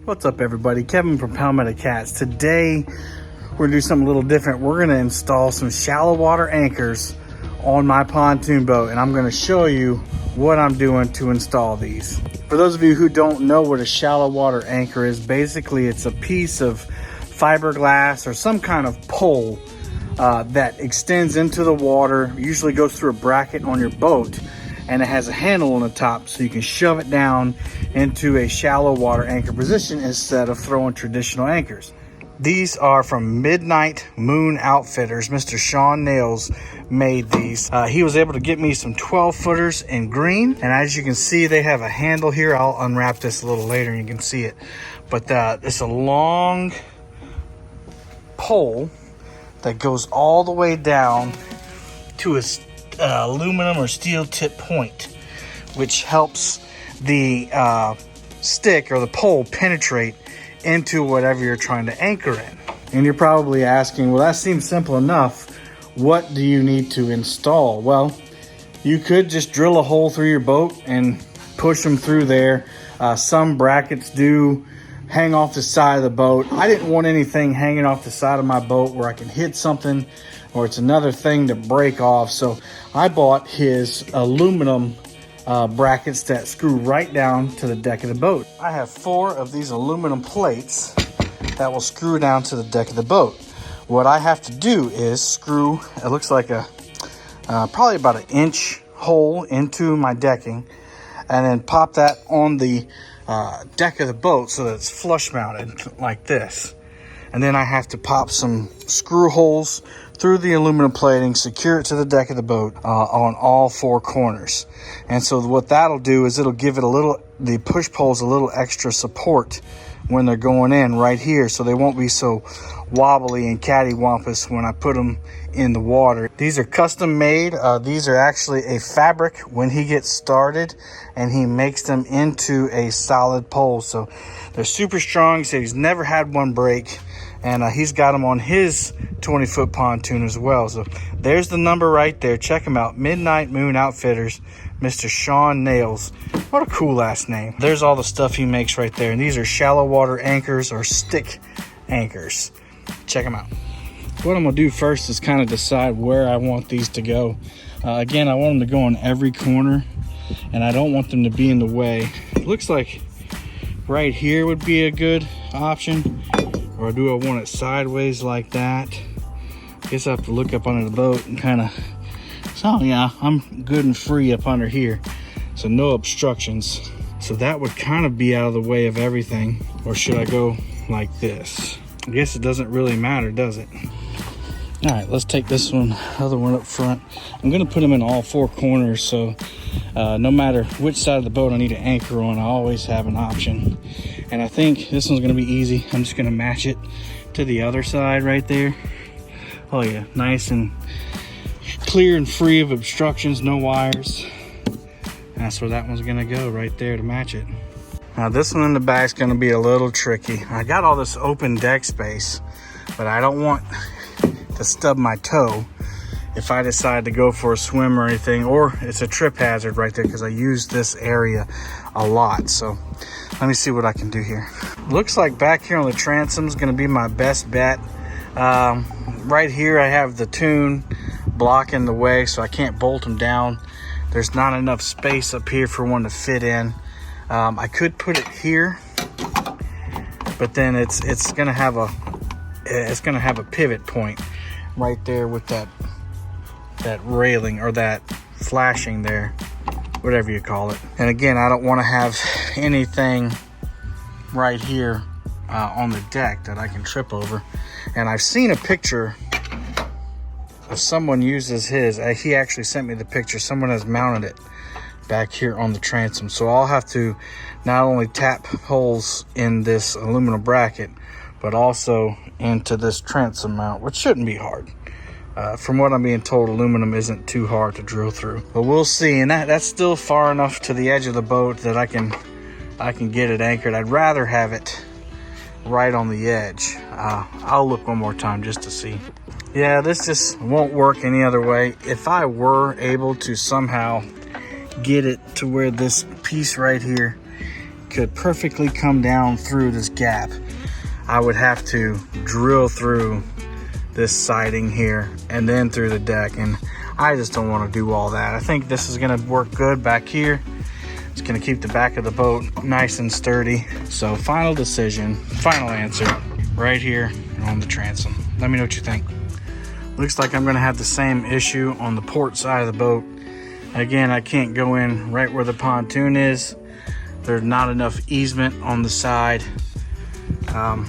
What's up, everybody? Kevin from Palmetto Cats. Today we're gonna do something a little different. We're gonna install some shallow water anchors on my pontoon boat, and I'm gonna show you what I'm doing to install these. For those of you who don't know what a shallow water anchor is, basically it's a piece of fiberglass or some kind of pole that extends into the water, usually goes through a bracket on your boat, and it has a handle on the top so you can shove it down into a shallow water anchor position instead of throwing traditional anchors. These are from Midnight Moon Outfitters. Mr. Sean Nails made these. He was able to get me some 12 footers in green, and as you can see, they have a handle here. I'll unwrap this a little later and you can see it, but it's a long pole that goes all the way down to a aluminum or steel tip point, which helps the stick or the pole penetrate into whatever you're trying to anchor in. And you're probably asking, well, that seems simple enough. What do you need to install? Well, you could just drill a hole through your boat and push them through there. Some brackets do hang off the side of the boat. I didn't want anything hanging off the side of my boat where I can hit something or it's another thing to break off. So I bought his aluminum brackets that screw right down to the deck of the boat. I have 4 of these aluminum plates that will screw down to the deck of the boat. What I have to do is screw, it looks like a probably about an inch hole into my decking, and then pop that on the deck of the boat so that it's flush mounted like this. And then I have to pop some screw holes through the aluminum plating, secure it to the deck of the boat on all 4 corners. And so what that'll do is it'll give it the push poles a little extra support when they're going in right here, so they won't be so wobbly and cattywampus when I put them in the water. These are custom made. These are actually a fabric when he gets started, and he makes them into a solid pole. So they're super strong. He said he's never had one break, and he's got them on his 20-foot pontoon as well. So there's the number right there. Check him out. Midnight Moon Outfitters, Mr. Sean Nails. What a cool last name. There's all the stuff he makes right there. And these are shallow water anchors or stick anchors. Check them out. What I'm gonna do first is kind of decide where I want these to go. Again, I want them to go on every corner, and I don't want them to be in the way. It looks like right here would be a good option. Or do I want it sideways like that? I guess I have to look up under the boat and kind of, so yeah, I'm good and free up under here. So no obstructions. So that would kind of be out of the way of everything. Or should I go like this? I guess it doesn't really matter, does it? All right, let's take this one, other one up front. I'm gonna put them in all 4 corners, so no matter which side of the boat I need to anchor on, I always have an option. And I think this one's gonna be easy. I'm just gonna match it to the other side right there. Oh yeah, nice and clear and free of obstructions, no wires. That's where that one's gonna go, right there to match it. Now this one in the back is gonna be a little tricky. I got all this open deck space, but I don't want to stub my toe if I decide to go for a swim or anything, or it's a trip hazard right there because I use this area a lot. So let me see what I can do here. Looks like back here on the transom is gonna be my best bet. Right here I have the tune blocking the way, so I can't bolt them down. There's not enough space up here for one to fit in. I could put it here, but then it's gonna have a pivot point right there with that railing or that flashing there, whatever you call it. And again, I don't want to have anything right here on the deck that I can trip over. And I've seen a picture of someone uses his. He actually sent me the picture. Someone has mounted it back here on the transom. So I'll have to not only tap holes in this aluminum bracket, but also into this transom mount, which shouldn't be hard. From what I'm being told, aluminum isn't too hard to drill through, but we'll see. And that's still far enough to the edge of the boat that I can get it anchored. I'd rather have it right on the edge. I'll look one more time just to see. Yeah, this just won't work any other way. If I were able to somehow get it to where this piece right here could perfectly come down through this gap, I would have to drill through this siding here and then through the deck, and I just don't want to do all that. I think this is going to work good back here. It's going to keep the back of the boat nice and sturdy. So final decision, final answer, right here on the transom. Let me know what you think. Looks like I'm going to have the same issue on the port side of the boat. Again, I can't go in right where the pontoon is. There's not enough easement on the side. I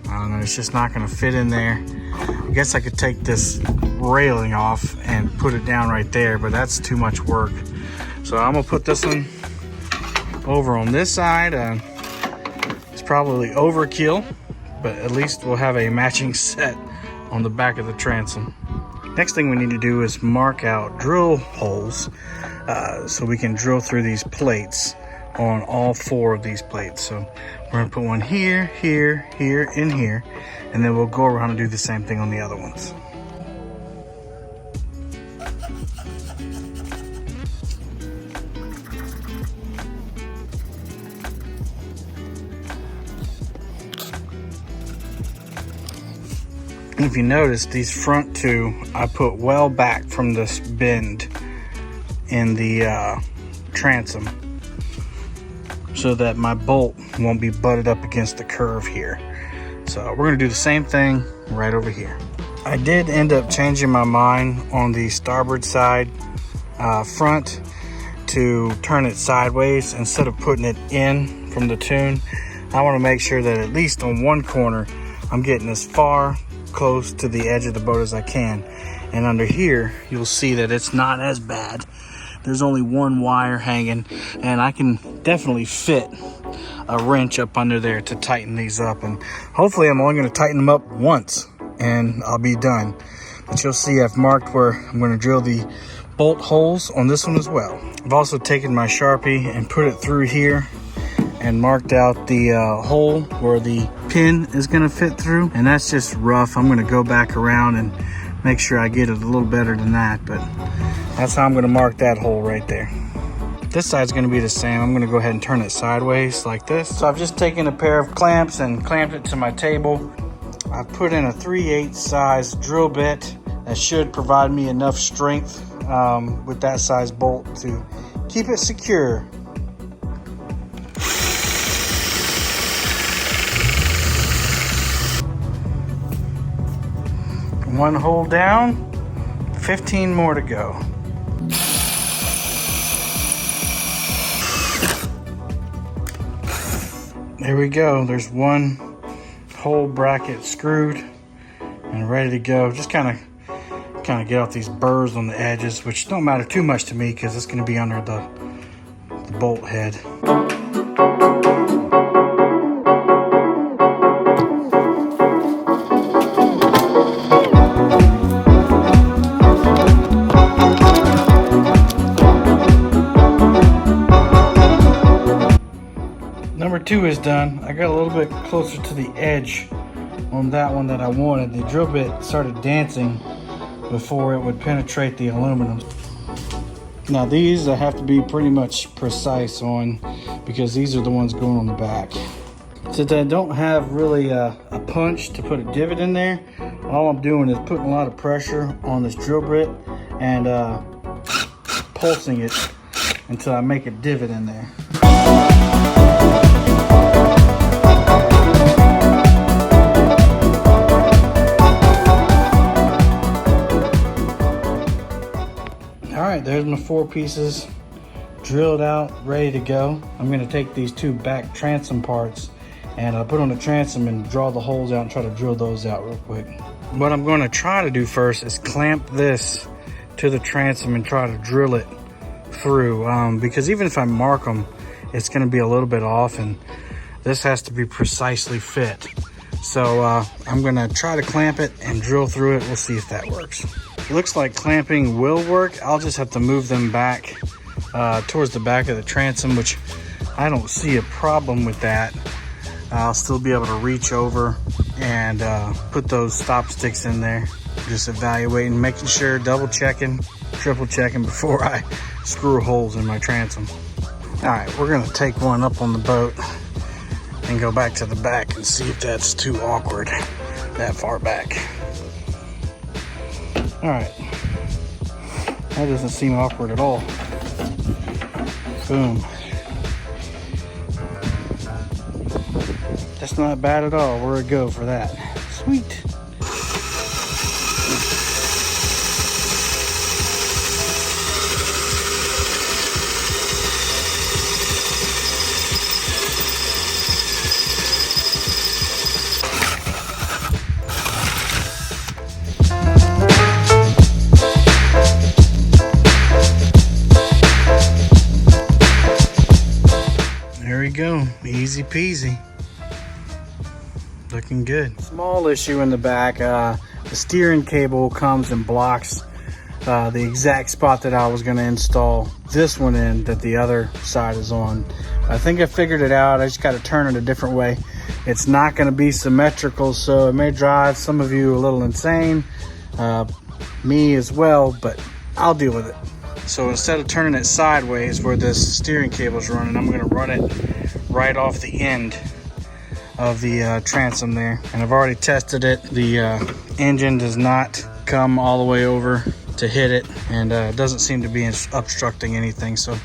don't know, it's just not going to fit in there. I guess I could take this railing off and put it down right there, but that's too much work. So I'm gonna put this one over on this side. It's probably overkill, but at least we'll have a matching set on the back of the transom. Next thing we need to do is mark out drill holes so we can drill through these plates on all 4 of these plates. So we're gonna put one here, here, here, and here, and then we'll go around and do the same thing on the other ones. If you notice, these front 2 I put well back from this bend in the transom so that my bolt won't be butted up against the curve here. So we're gonna do the same thing right over here. I did end up changing my mind on the starboard side front to turn it sideways instead of putting it in from the tune. I want to make sure that at least on one corner I'm getting as far close to the edge of the boat as I can, and under here you'll see that it's not as bad. There's only one wire hanging, and I can definitely fit a wrench up under there to tighten these up, and hopefully I'm only going to tighten them up once and I'll be done. But you'll see I've marked where I'm going to drill the bolt holes on this one as well. I've also taken my Sharpie and put it through here and marked out the hole where the pin is going to fit through, and that's just rough. I'm going to go back around and make sure I get it a little better than that, but that's how I'm going to mark that hole right there. This side's going to be the same. I'm going to go ahead and turn it sideways like this. So I've just taken a pair of clamps and clamped it to my table. I've put in a 3/8 size drill bit that should provide me enough strength with that size bolt to keep it secure. One hole down, 15 more to go. There we go. There's one hole bracket screwed and ready to go. Just kind of get off these burrs on the edges, which don't matter too much to me because it's going to be under the bolt head. Number 2 is done. I got a little bit closer to the edge on that one that I wanted. The drill bit started dancing before it would penetrate the aluminum. Now these I have to be pretty much precise on because these are the ones going on the back. Since I don't have really a punch to put a divot in there, all I'm doing is putting a lot of pressure on this drill bit and pulsing it until I make a divot in there. Alright, there's my 4 pieces drilled out, ready to go. I'm going to take these 2 back transom parts and I'll put on the transom and draw the holes out and try to drill those out real quick. What I'm going to try to do first is clamp this to the transom and try to drill it through because even if I mark them, it's going to be a little bit off, and this has to be precisely fit. So I'm going to try to clamp it and drill through it. We'll see if that works. It looks like clamping will work. I'll just have to move them back towards the back of the transom, which I don't see a problem with that. I'll still be able to reach over and put those stop sticks in there. Just evaluating, making sure, double checking, triple checking before I screw holes in my transom. All right, we're gonna take one up on the boat and go back to the back and see if that's too awkward that far back. All right, that doesn't seem awkward at all. Boom. That's not bad at all. We're a go for that. Sweet. There we go. Easy peasy. Looking good. Small issue in the back. The steering cable comes and blocks the exact spot that I was going to install this one in that the other side is on. I think I figured it out. I just got to turn it a different way. It's not going to be symmetrical, so it may drive some of you a little insane. Me as well, but I'll deal with it. So instead of turning it sideways where this steering cable is running, I'm going to run it right off the end of the transom there. And I've already tested it. The engine does not come all the way over to hit it, and it doesn't seem to be obstructing anything. So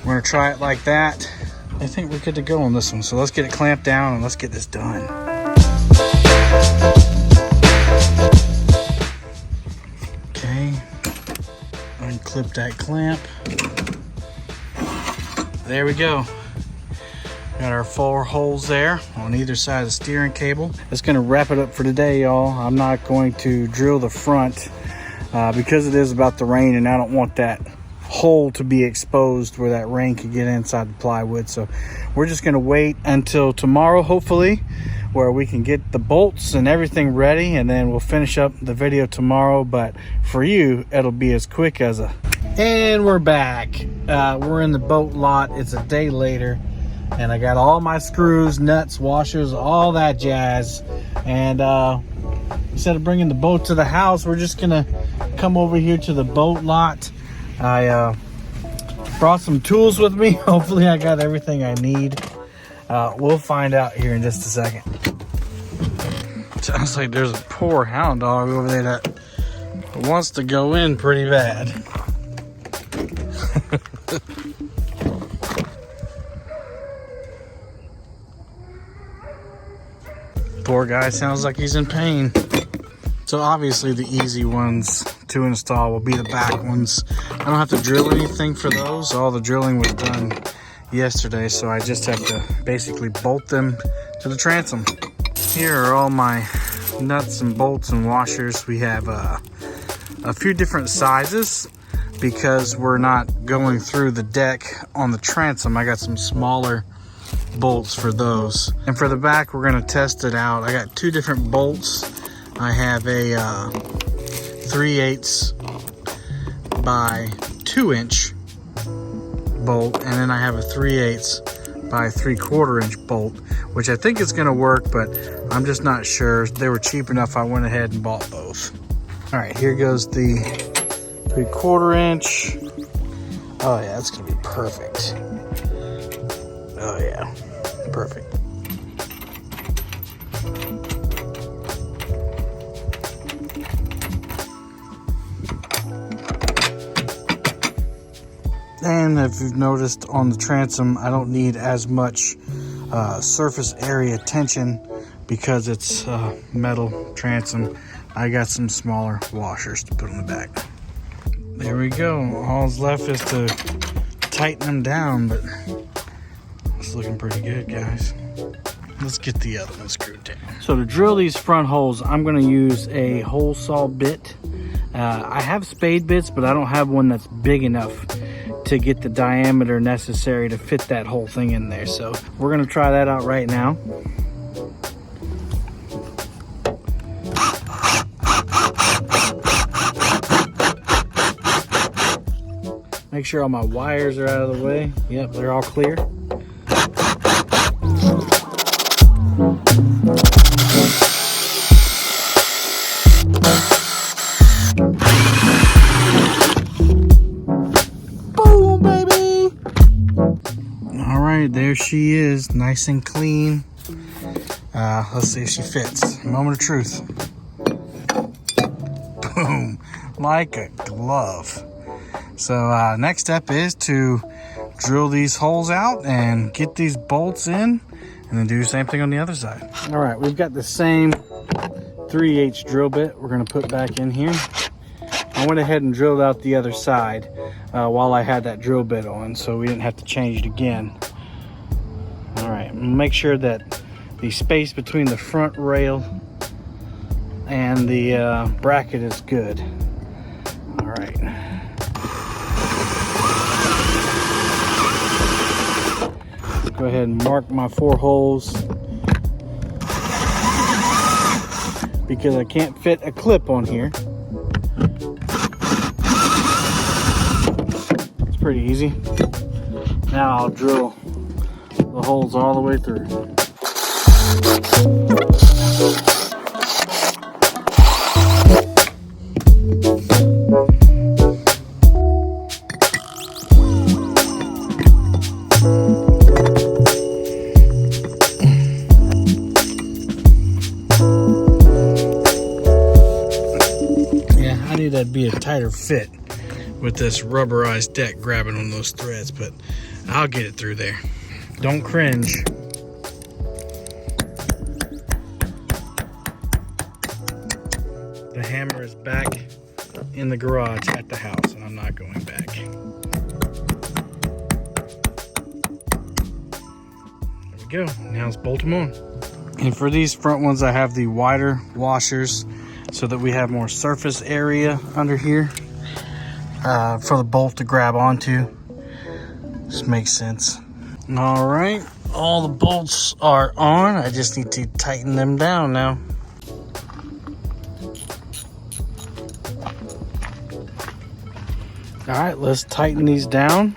we're gonna try it like that. I think we're good to go on this one. So let's get it clamped down and let's get this done. Okay, unclip that clamp. There we go. Got our 4 holes there on either side of the steering cable. That's gonna wrap it up for today, y'all. I'm not going to drill the front because it is about to rain, and I don't want that hole to be exposed where that rain could get inside the plywood. So we're just gonna wait until tomorrow, hopefully, where we can get the bolts and everything ready, and then we'll finish up the video tomorrow. But for you, it'll be as quick as a... And we're back. We're in the boat lot. It's a day later. And I got all my screws, nuts, washers, all that jazz. And instead of bringing the boat to the house, we're just gonna come over here to the boat lot. I brought some tools with me. Hopefully I got everything I need. We'll find out here in just a second. Sounds like there's a poor hound dog over there that wants to go in pretty bad. Poor guy sounds like he's in pain. So obviously the easy ones to install will be the back ones. I don't have to drill anything for those. All the drilling was done yesterday, so I just have to basically bolt them to the transom. Here are all my nuts and bolts and washers. We have a few different sizes because we're not going through the deck on the transom. I got some smaller bolts for those. And for the back, we're going to test it out. I got 2 different bolts. I have a 3/8 by 2-inch bolt, and then I have a 3/8 by 3/4 inch bolt, which I think is going to work, but I'm just not sure. They were cheap enough, I went ahead and bought both. All right, here goes the 3/4 inch. Oh yeah, that's going to be perfect. Oh yeah, perfect. And if you've noticed on the transom, I don't need as much surface area tension because it's metal transom. I got some smaller washers to put on the back. There we go. All's left is to tighten them down, but it's looking pretty good, guys. Let's get the other one screwed down. So to drill these front holes, I'm going to use a hole saw bit. I have spade bits, but I don't have one that's big enough to get the diameter necessary to fit that whole thing in there. So we're going to try that out right now. Make sure all my wires are out of the way. Yep, they're all clear. Boom, baby! she is, nice and clean. Let's see if she fits. Moment of truth. Boom, like a glove. So next step is to drill these holes out and get these bolts in, and then do the same thing on the other side. All right, we've got the same 3/8 drill bit we're gonna put back in here. I went ahead and drilled out the other side while I had that drill bit on, so we didn't have to change it again. All right, make sure that the space between the front rail and the bracket is good. All right. Go ahead and mark my 4 holes because I can't fit a clip on here. It's pretty easy. Now I'll drill the holes all the way through. That'd be a tighter fit with this rubberized deck grabbing on those threads, but I'll get it through there. Don't cringe. The hammer is back in the garage at the house, and I'm not going back. There we go. Now let's bolt them on. And for these front ones, I have the wider washers so that we have more surface area under here for the bolt to grab onto. Just makes sense. All right, all the bolts are on. I just need to tighten them down now. All right, let's tighten these down.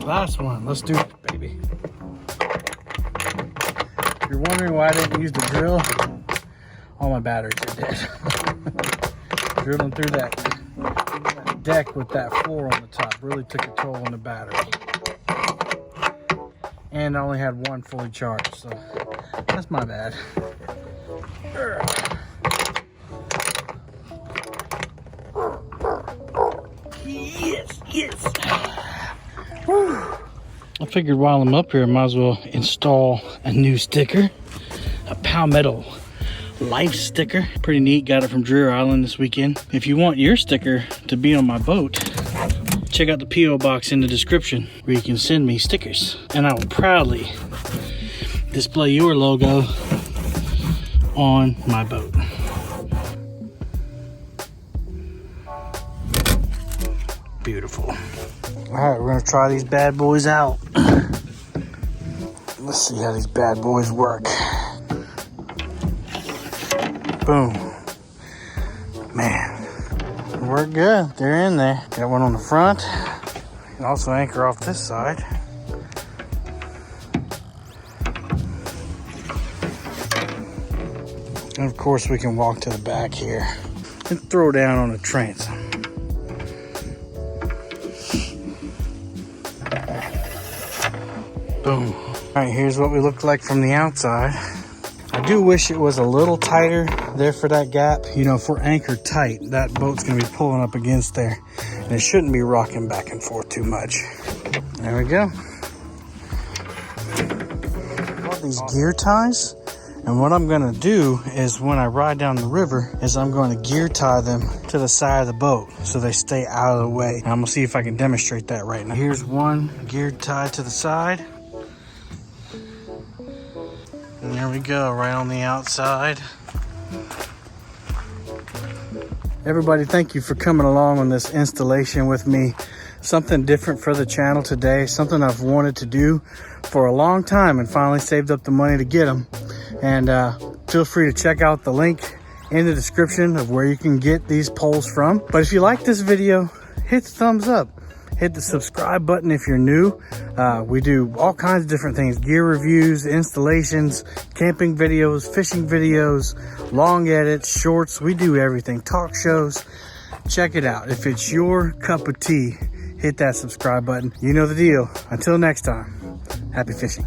Last one, let's do it, baby. If you're wondering why I didn't use the drill, all my batteries are dead. Drilling through that deck with that floor on the top really took a toll on the battery. And I only had one fully charged, so that's my bad. Yes, yes. Whew. I figured while I'm up here, I might as well install a new sticker, a Palmetto Life sticker. Pretty neat, got it from Dreer Island this weekend. If you want your sticker to be on my boat, check out the P.O. box in the description where you can send me stickers. And I will proudly display your logo on my boat. Beautiful. All right, we're gonna try these bad boys out. Let's see how these bad boys work. Boom. Man, they work good. They're in there. Got one on the front. You can also anchor off this side. And of course, we can walk to the back here and throw down on a transom. Boom. All right, here's what we look like from the outside. I do wish it was a little tighter there for that gap. You know, if we're anchored tight, that boat's gonna be pulling up against there, and it shouldn't be rocking back and forth too much. There we go. Got these gear ties, and what I'm gonna do is when I ride down the river is I'm going to gear tie them to the side of the boat so they stay out of the way. And I'm gonna see if I can demonstrate that right now. Here's one geared tie to the side. And there we go, right on the outside. Everybody, thank you for coming along on this installation with me. something different for the channel today, something I've wanted to do for a long time and finally saved up the money to get them. And feel free to check out the link in the description of where you can get these poles from. But if you like this video, hit the thumbs up. Hit the subscribe button if you're new. We do all kinds of different things: gear reviews, installations, camping videos, fishing videos, long edits, shorts. We do everything, talk shows. Check it out. If it's your cup of tea, hit that subscribe button. You know the deal. Until next time, happy fishing.